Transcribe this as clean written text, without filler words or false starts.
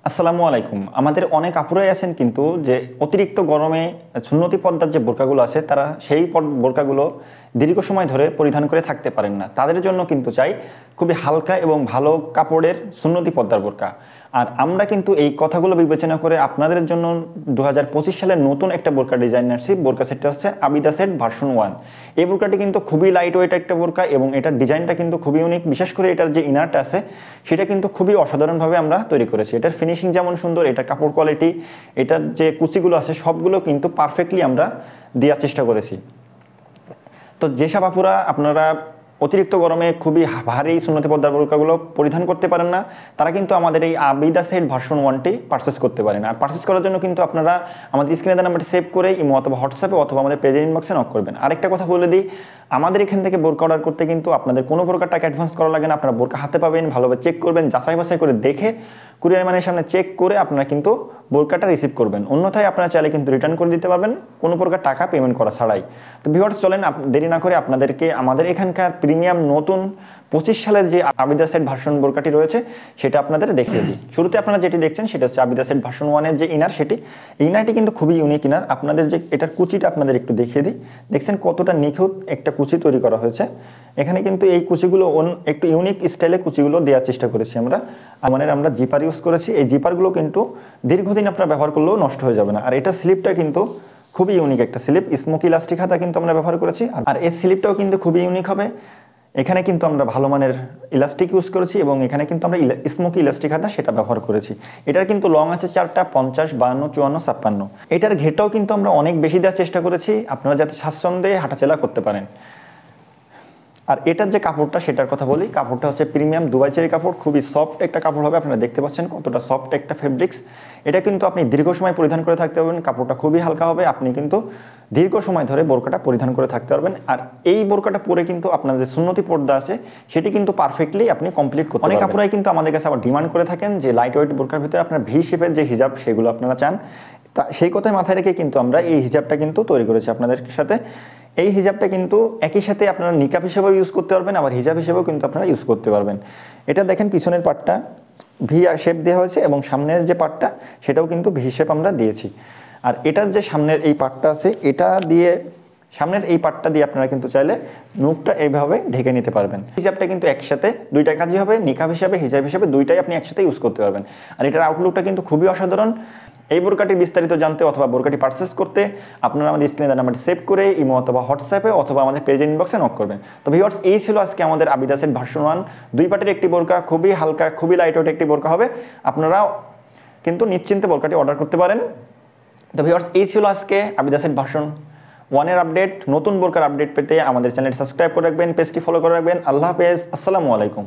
আসসালামু আলাইকুম। আমাদের অনেক আপুরাই আছেন কিন্তু যে অতিরিক্ত গরমে সুন্নতি পর্দার যে বোরকাগুলো আছে তারা সেই বোরকাগুলো দীর্ঘ সময় ধরে পরিধান করে থাকতে পারেন না। তাদের জন্য কিন্তু চাই খুবই হালকা এবং ভালো কাপড়ের সুন্নতি পর্দার বোরকা। আর আমরা কিন্তু এই কথাগুলো বিবেচনা করে আপনাদের জন্য 2025 সালের নতুন একটা বোরকা ডিজাইন আসছি। বোরকা সেটটা হচ্ছে আবিদা সেট ভার্সন 1। এই বোরকাটি কিন্তু খুবই লাইট ওয়েট একটা বোরকা এবং এটার ডিজাইনটা কিন্তু খুবই ইউনিক। বিশেষ করে এটার যে ইনারটা আছে সেটা কিন্তু খুবই অসাধারণভাবে আমরা তৈরি করেছি। এটার ফিনিশিং যেমন সুন্দর, এটার কাপড় কোয়ালিটি, এটার যে কুচিগুলো আছে সবগুলো কিন্তু পারফেক্টলি আমরা দেওয়ার চেষ্টা করেছি। তো যেসব আপুরা আপনারা অতিরিক্ত গরমে খুবই ভারী সুন্নতি পর্দার বোরকাগুলো পরিধান করতে পারেন না, তারা কিন্তু আমাদের এই আবিদা সেট ভার্সন 1টি পারচেস করতে পারেন। আর পারচেস করার জন্য কিন্তু আপনারা আমাদের স্ক্রিনে দেওয়া নাম্বারটি সেভ করে ইমো অথবা হোয়াটসঅ্যাপে অথবা আমাদের পেজের ইনবক্সে নক করবেন। আরেকটা কথা বলে দিই, আমাদের এখান থেকে বোরকা অর্ডার করতে কিন্তু আপনাদের কোনো প্রকার টাকা অ্যাডভান্স করা লাগে না। আপনারা বোরকা হাতে পাবেন, ভালোভাবে চেক করবেন, যাচাই বাছাই করে দেখে কুরিয়ার ম্যানের সামনে চেক করে আপনারা কিন্তু বোরকাটা রিসিভ করবেন। অন্যথায় আপনারা চাইলে কিন্তু রিটার্ন করে দিতে পারবেন কোনো প্রকার টাকা পেমেন্ট করা ছাড়াই। তো ভিউয়ার্স চলেন দেরি না করে আপনাদেরকে আমাদের এখানকার প্রিমিয়াম নতুন 25 সালের যে আবিদা সেট ভার্সন বোরকাটি রয়েছে সেটা আপনাদের দেখিয়ে দিই। শুরুতে আপনারা যেটি দেখছেন সেটা হচ্ছে আবিদা সেট ভার্সন 1-এর যে ইনার, সেটি ইনারটি কিন্তু খুবই ইউনিক ইনার। আপনাদের যে এটার কুচিটা আপনাদের একটু দেখিয়ে দিই। দেখছেন কতটা নিখুঁত একটা কুচি তৈরি করা হয়েছে। এখানে কিন্তু এই কুচিগুলো একটু ইউনিক স্টাইলে কুচিগুলো দেওয়ার চেষ্টা করেছি আমরা। আমরা জিপার ইউজ করেছি। এই জিপারগুলো কিন্তু দীর্ঘদিন আপনারা ব্যবহার করলেও নষ্ট হয়ে যাবে না। আর এটা স্লিপটা কিন্তু খুবই ইউনিক একটা স্লিপ, স্মোকি ইলাস্টিক হাতা কিন্তু আমরা ব্যবহার করেছি। আর এই স্লিপটাও কিন্তু খুবই ইউনিক হবে। এখানে কিন্তু আমরা ভালো মানের ইলাস্টিক ইউজ করেছি এবং এখানে কিন্তু আমরা স্মোকি ইলাস্টিক হাতা সেটা ব্যবহার করেছি। এটার কিন্তু লং আছে 4টা, 50, 52, 54, 56। এটার ঘেরটাও কিন্তু আমরা অনেক বেশি দেওয়ার চেষ্টা করেছি আপনারা যাতে স্বাচ্ছন্দ্যে হাঁটাচলা করতে পারেন। আর এটার যে কাপড়টা সেটার কথা বলি, কাপড়টা হচ্ছে প্রিমিয়াম দুবাই চেরি কাপড়, খুবই সফট একটা কাপড় হবে। আপনারা দেখতে পাচ্ছেন কতটা সফট একটা ফেব্রিক্স। এটা কিন্তু আপনি দীর্ঘ সময় পরিধান করে থাকতে পারবেন। কাপড়টা খুবই হালকা হবে, আপনি কিন্তু দীর্ঘ সময় ধরে বোরকাটা পরিধান করে থাকতে পারবেন। আর এই বোরকাটা পরে কিন্তু আপনার যে সুন্নতি পর্দা আছে সেটি কিন্তু পারফেক্টলি আপনি কমপ্লিট করতে পারবেন। অনেক আপুরাই কিন্তু আমাদের কাছে আবার ডিমান্ড করে থাকেন যে লাইট ওয়েট বোরকার ভিতরে আপনার ভি শেপের যে হিজাব সেগুলো আপনারা চান। তা সেই কথায় মাথায় রেখে কিন্তু আমরা এই হিজাবটা কিন্তু তৈরি করেছি আপনাদের সাথে। এই হিজাবটা কিন্তু একই সাথে আপনারা নিকাব হিসেবেও ইউজ করতে পারবেন, আবার হিজাব হিসেবেও কিন্তু আপনারা ইউজ করতে পারবেন। এটা দেখেন পিছনের পার্টটা ভি শেপ দেওয়া হয়েছে এবং সামনের যে পার্টটা সেটাও কিন্তু ভি শেপ আমরা দিয়েছি। আর এটার যে সামনের এই পার্টটা আছে এটা দিয়ে, সামনের এই পার্টটা দিয়ে আপনারা কিন্তু চাইলে নুকটা এইভাবে ঢেকে নিতে পারবেন। হিজাবটা কিন্তু একসাথে দুইটা কাজই হবে, নিকাব হিসাবে হিজাব হিসাবে দুইটাই আপনি একসাথে ইউজ করতে পারবেন। আর এটার আউটলুকটা কিন্তু খুবই অসাধারণ। এই বোরকাটির বিস্তারিত জানতে অথবা বোরকাটি পারচেস করতে আপনারা আমাদের স্ক্রিনে দেওয়া নাম্বারটি সেভ করে ইমো অথবা হোয়াটসঅ্যাপে অথবা আমাদের পেজের ইনবক্সে নক করবেন। তো ভিউয়ার্স এই ছিল আজকে আমাদের আবিদা সেট ভার্সন 1 দুই পাটের একটি বোরকা, খুবই হালকা খুবই লাইট ওয়েট একটি বোরকা হবে। আপনারা কিন্তু নিশ্চিন্তে বোরকাটি অর্ডার করতে পারেন। তো ভিউয়ার্স এই ছিল আজকে আবিদা সেট ভার্সন 1-এর আপডেট। নতুন বোরকার আপডেট পেতে আমাদের চ্যানেলটি সাবস্ক্রাইব করে রাখবেন, পেজটি ফলো করে রাখবেন। আল্লাহ হাফেজ, আসসালামু আলাইকুম।